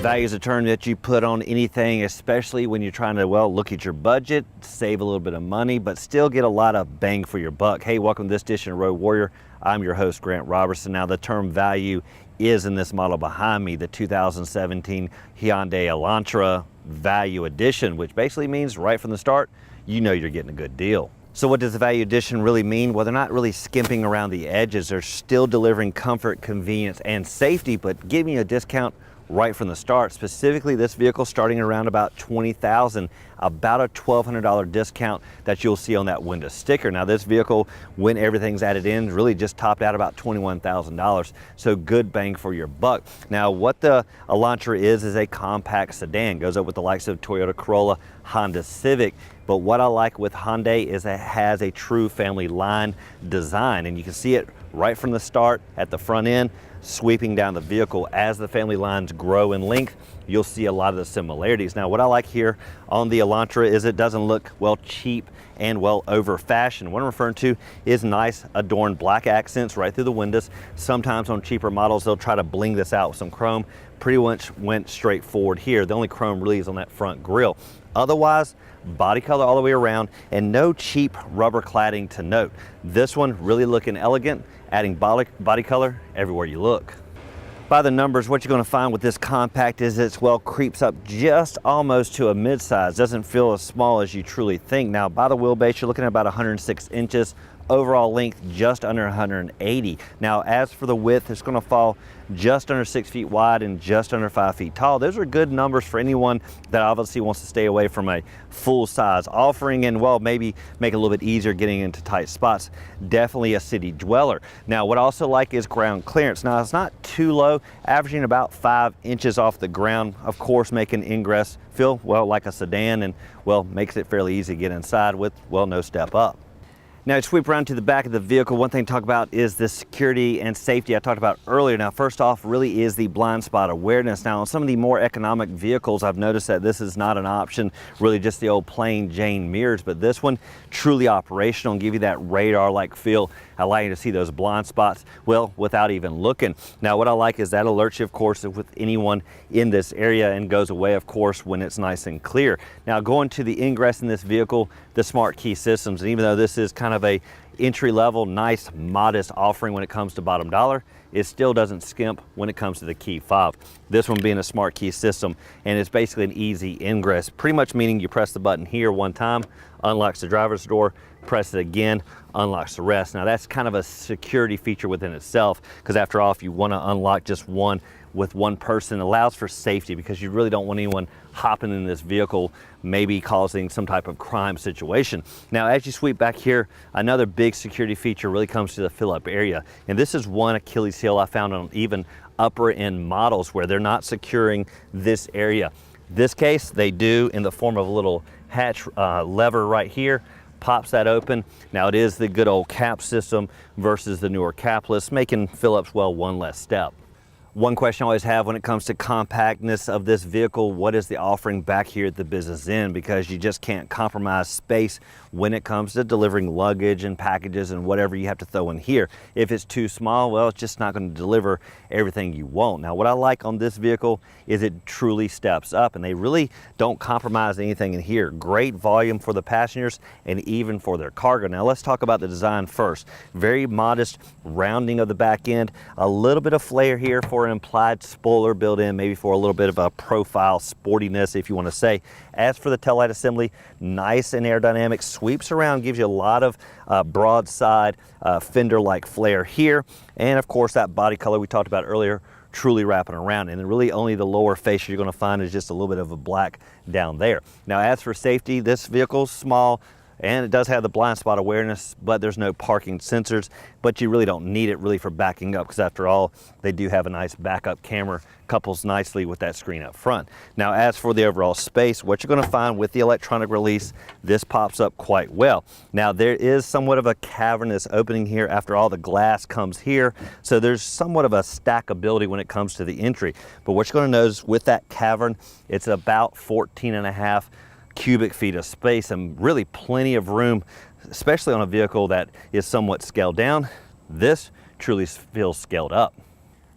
Value is a term that you put on anything, especially when you're trying to, well, look at your budget, save a little bit of money, but still get a lot of bang for your buck. Hey, welcome to this edition of Road Warrior. I'm your host, Grant Robertson. Now, the term value is in this model behind me, the 2017 Hyundai Elantra Value Edition, which basically means right from the start, you know you're getting a good deal. So what does the Value Edition really mean? Well, they're not really skimping around the edges. They're still delivering comfort, convenience, and safety, but giving you a discount right from the start. Specifically, this vehicle starting around about $20,000, about a $1,200 discount that you'll see on that window sticker. Now, this vehicle, when everything's added in, really just topped out about $21,000. So good bang for your buck. Now, what the Elantra is a compact sedan. Goes up with the likes of Toyota Corolla, Honda Civic. But what I like with Hyundai is it has a true family line design, and you can see it right from the start at the front end, sweeping down the vehicle. As the family lines grow in length, you'll see a lot of the similarities. Now, what I like here on the Elantra is it doesn't look, well, cheap and, well, over fashioned. What I'm referring to is nice adorned black accents right through the windows. Sometimes on cheaper models, they'll try to bling this out with some chrome. Pretty much went straight forward here. The only chrome really is on that front grille. Otherwise, body color all the way around and no cheap rubber cladding to note. This one really looking elegant, adding body color everywhere you look. By the numbers, what you're going to find with this compact is it's, well, creeps up just almost to a midsize. Doesn't feel as small as you truly think. Now, by the wheelbase, you're looking at about 106 inches. Overall length just under 180. Now, as for the width, it's going to fall just under 6 feet wide and just under 5 feet tall. Those are good numbers for anyone that obviously wants to stay away from a full-size offering and, well, maybe make it a little bit easier getting into tight spots. Definitely a city dweller. Now, what I also like is ground clearance. Now, it's not too low, averaging about 5 inches off the ground, of course, making ingress feel, well, like a sedan and, well, makes it fairly easy to get inside with, well, no step up. Now, to sweep around to the back of the vehicle, one thing to talk about is the security and safety I talked about earlier. Now, first off, really is the blind spot awareness. Now, on some of the more economic vehicles, I've noticed that this is not an option, really just the old plain Jane mirrors, but this one truly operational and give you that radar-like feel, allow you to see those blind spots, well, without even looking. Now, what I like is that alerts you, of course, with anyone in this area and goes away, of course, when it's nice and clear. Now, going to the ingress in this vehicle, the smart key systems, and even though this is kind of a entry-level, nice, modest offering when it comes to bottom dollar, it still doesn't skimp when it comes to the key fob. This one being a smart key system, and it's basically an easy ingress, pretty much meaning you press the button here one time, unlocks the driver's door, press it again, unlocks the rest. Now, that's kind of a security feature within itself, because after all, if you want to unlock just one with one person, it allows for safety because you really don't want anyone hopping in this vehicle, maybe causing some type of crime situation. Now, as you sweep back here, another big security feature really comes to the fill-up area. And this is one Achilles heel I found on even upper end models where they're not securing this area. This case, they do in the form of a little hatch lever right here. Pops that open. Now, it is the good old cap system versus the newer capless, making fill-ups, well, one less step. One question I always have when it comes to compactness of this vehicle, what is the offering back here at the business end? Because you just can't compromise space when it comes to delivering luggage and packages and whatever you have to throw in here. If it's too small, well, it's just not going to deliver everything you want. Now, what I like on this vehicle is it truly steps up and they really don't compromise anything in here. Great volume for the passengers and even for their cargo. Now, let's talk about the design first. Very modest rounding of the back end, a little bit of flair here for an implied spoiler built in, maybe for a little bit of a profile sportiness, if you want to say. As for the taillight assembly, nice and aerodynamic, sweeps around, gives you a lot of broadside fender-like flair here. And of course, that body color we talked about earlier, truly wrapping around. And really only the lower fascia you're going to find is just a little bit of a black down there. Now, as for safety, this vehicle's small, and it does have the blind spot awareness, but there's no parking sensors, but you really don't need it really for backing up because after all, they do have a nice backup camera, couples nicely with that screen up front. Now, as for the overall space, what you're going to find with the electronic release, this pops up quite well. Now, there is somewhat of a cavernous opening here after all the glass comes here, so there's somewhat of a stackability when it comes to the entry. But what you're going to notice with that cavern, it's about 14.5 cubic feet of space and really plenty of room, especially on a vehicle that is somewhat scaled down. This truly feels scaled up.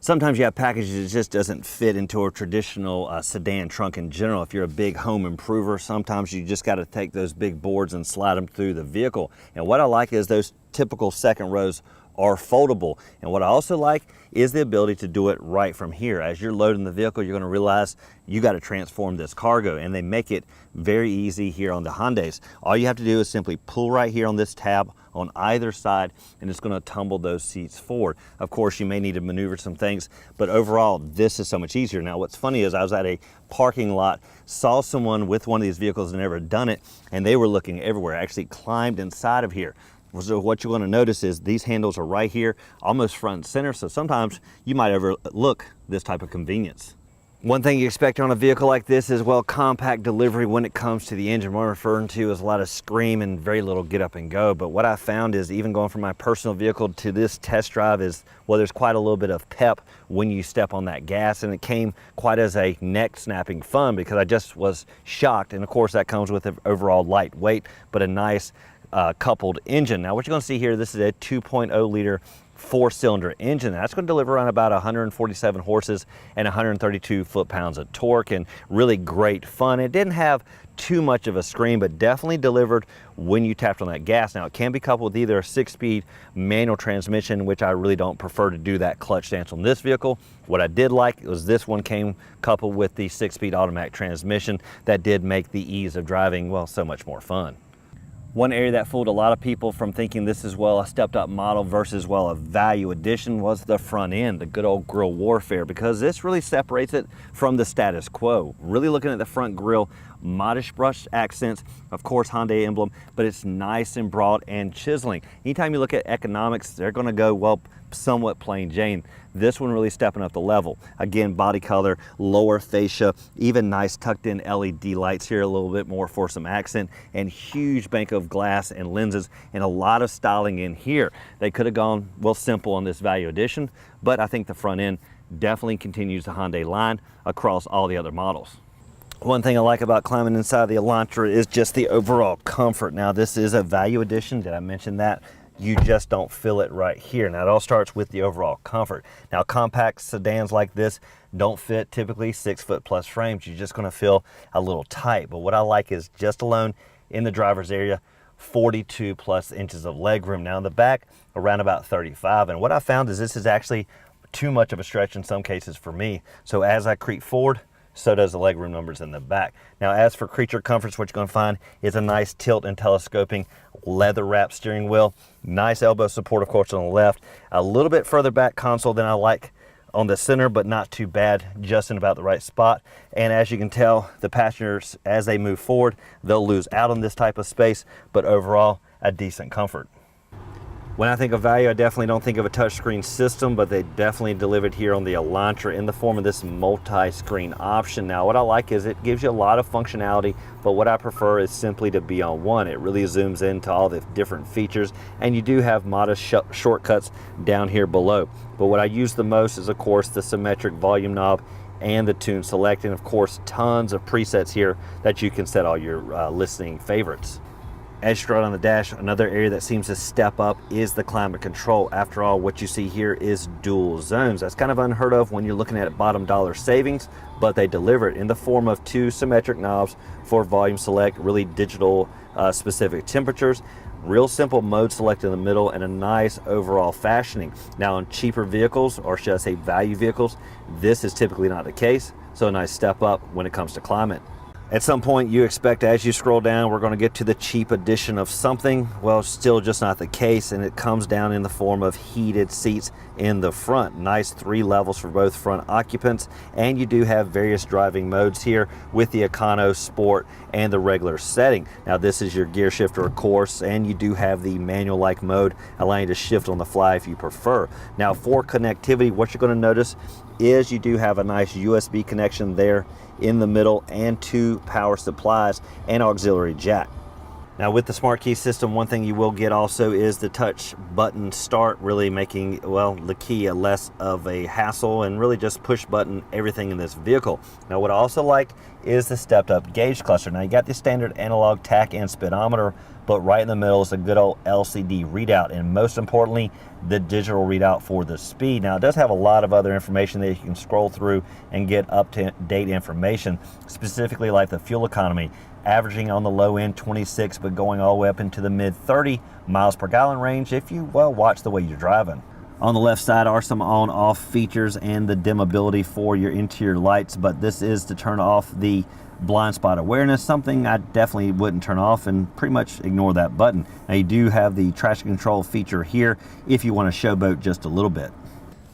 Sometimes you have packages that just doesn't fit into a traditional sedan trunk in general. If you're a big home improver, sometimes you just got to take those big boards and slide them through the vehicle. And what I like is those typical second rows are foldable. And what I also like is the ability to do it right from here. As you're loading the vehicle, you're going to realize you got to transform this cargo, and they make it very easy here on the Hyundais. All you have to do is simply pull right here on this tab on either side, and it's going to tumble those seats forward. Of course, you may need to maneuver some things, but overall, this is so much easier. Now, what's funny is I was at a parking lot, saw someone with one of these vehicles and never done it, and they were looking everywhere. I actually climbed inside of here. So what you're going to notice is these handles are right here, almost front and center, so sometimes you might overlook this type of convenience. One thing you expect on a vehicle like this is, well, compact delivery when it comes to the engine. What I'm referring to is a lot of scream and very little get up and go. But what I found is, even going from my personal vehicle to this test drive, is, well, there's quite a little bit of pep when you step on that gas, and it came quite as a neck snapping fun because I just was shocked. And of course that comes with an overall lightweight, but a nice coupled engine. Now what you're going to see here, this is a 2.0 liter 4-cylinder engine. That's going to deliver around about 147 horses and 132 foot-pounds of torque, and really great fun. It didn't have too much of a scream, but definitely delivered when you tapped on that gas. Now it can be coupled with either a 6-speed manual transmission, which I really don't prefer to do that clutch stance on this vehicle. What I did like was this one came coupled with the 6-speed automatic transmission. That did make the ease of driving, well, so much more fun. One area that fooled a lot of people from thinking this is, well, a stepped up model versus, well, a value addition was the front end, the good old grille warfare, because this really separates it from the status quo. Really looking at the front grille, modest brushed accents, of course Hyundai emblem, but it's nice and broad and chiseling. Anytime you look at economics, they're going to go, well, somewhat plain Jane. This one really stepping up the level. Again, body color, lower fascia, even nice tucked in LED lights here a little bit more for some accent, and huge bank of glass and lenses, and a lot of styling in here. They could have gone, well, simple on this value addition, but I think the front end definitely continues the Hyundai line across all the other models. One thing I like about climbing inside the Elantra is just the overall comfort. Now this is a value addition, did I mention that? You just don't feel it right here. Now it all starts with the overall comfort. Now compact sedans like this don't fit typically 6-foot plus frames. You're just gonna feel a little tight. But what I like is just alone in the driver's area, 42 plus inches of leg room. Now in the back, around about 35. And what I found is this is actually too much of a stretch in some cases for me. So as I creep forward, so does the legroom numbers in the back. Now as for creature comforts, what you're going to find is a nice tilt and telescoping leather wrapped steering wheel, nice elbow support of course on the left, a little bit further back console than I like on the center, but not too bad, just in about the right spot. And as you can tell, the passengers, as they move forward, they'll lose out on this type of space, but overall a decent comfort. When I think of value, I definitely don't think of a touchscreen system, but they definitely delivered here on the Elantra in the form of this multi-screen option. Now, what I like is it gives you a lot of functionality, but what I prefer is simply to be on one. It really zooms into all the different features, and you do have modest shortcuts down here below. But what I use the most is, of course, the symmetric volume knob and the tune select, and of course, tons of presets here that you can set all your listening favorites. As you ride on the dash, another area that seems to step up is the climate control. After all, what you see here is dual zones. That's kind of unheard of when you're looking at bottom dollar savings, but they deliver it in the form of two symmetric knobs for volume select, really digital specific temperatures, real simple mode select in the middle, and a nice overall fashioning. Now on cheaper vehicles, or should I say value vehicles, this is typically not the case, so a nice step up when it comes to climate. At some point you expect, as you scroll down, we're going to get to the cheap edition of something. Well, still just not the case, and it comes down in the form of heated seats in the front. Nice 3 levels for both front occupants, and you do have various driving modes here with the Econo, Sport, and the regular setting. Now this is your gear shifter, of course, and you do have the manual-like mode, allowing you to shift on the fly if you prefer. Now for connectivity, what you're going to notice is you do have a nice USB connection there in the middle, and 2 power supplies and auxiliary jack. Now with the smart key system, one thing you will get also is the touch button start, really making, well, the key a less of a hassle, and really just push button everything in this vehicle. Now what I also like is the stepped up gauge cluster. Now you got the standard analog tach and speedometer, but right in the middle is a good old LCD readout, and most importantly, the digital readout for the speed. Now it does have a lot of other information that you can scroll through and get up-to-date information, specifically like the fuel economy, averaging on the low end 26, but going all the way up into the mid 30 miles per gallon range if you, well, watch the way you're driving. On the left side are some on-off features and the dimmability for your interior lights, but this is to turn off the blind spot awareness, something I definitely wouldn't turn off and pretty much ignore that button. Now you do have the traction control feature here if you want to showboat just a little bit.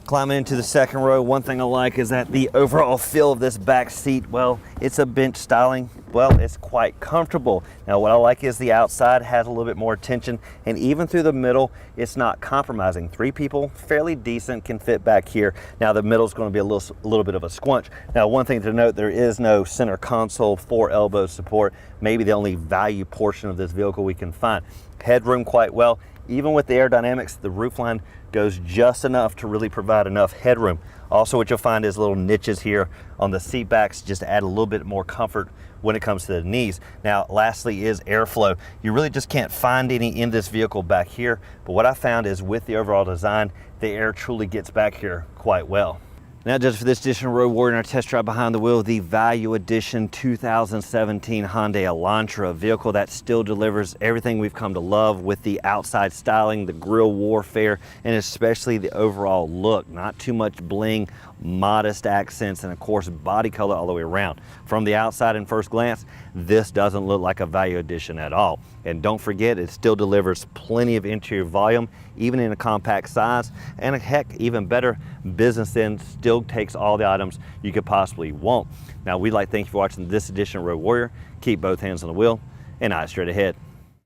Climbing into the second row, one thing I like is that the overall feel of this back seat, well, it's a bench styling. Well, it's quite comfortable. Now what I like is the outside has a little bit more tension, and even through the middle, it's not compromising. 3 people, fairly decent, can fit back here. Now the middle is going to be a little bit of a squunch. Now one thing to note, there is no center console for elbow support, maybe the only value portion of this vehicle we can find. Headroom quite well. Even with the aerodynamics, the roofline goes just enough to really provide enough headroom. Also, what you'll find is little niches here on the seat backs just to add a little bit more comfort when it comes to the knees. Now, lastly is airflow. You really just can't find any in this vehicle back here, but what I found is with the overall design, the air truly gets back here quite well. Now, just for this edition of Road Warrior and our test drive behind the wheel, the Value Edition 2017 Hyundai Elantra, a vehicle that still delivers everything we've come to love with the outside styling, the grille warfare, and especially the overall look. Not too much bling, modest accents, and of course body color all the way around. From the outside and first glance, this doesn't look like a Value Edition at all. And don't forget, it still delivers plenty of interior volume, even in a compact size, and heck, even better, business end still takes all the items you could possibly want. Now, we'd like to thank you for watching this edition of Road Warrior. Keep both hands on the wheel and eyes straight ahead.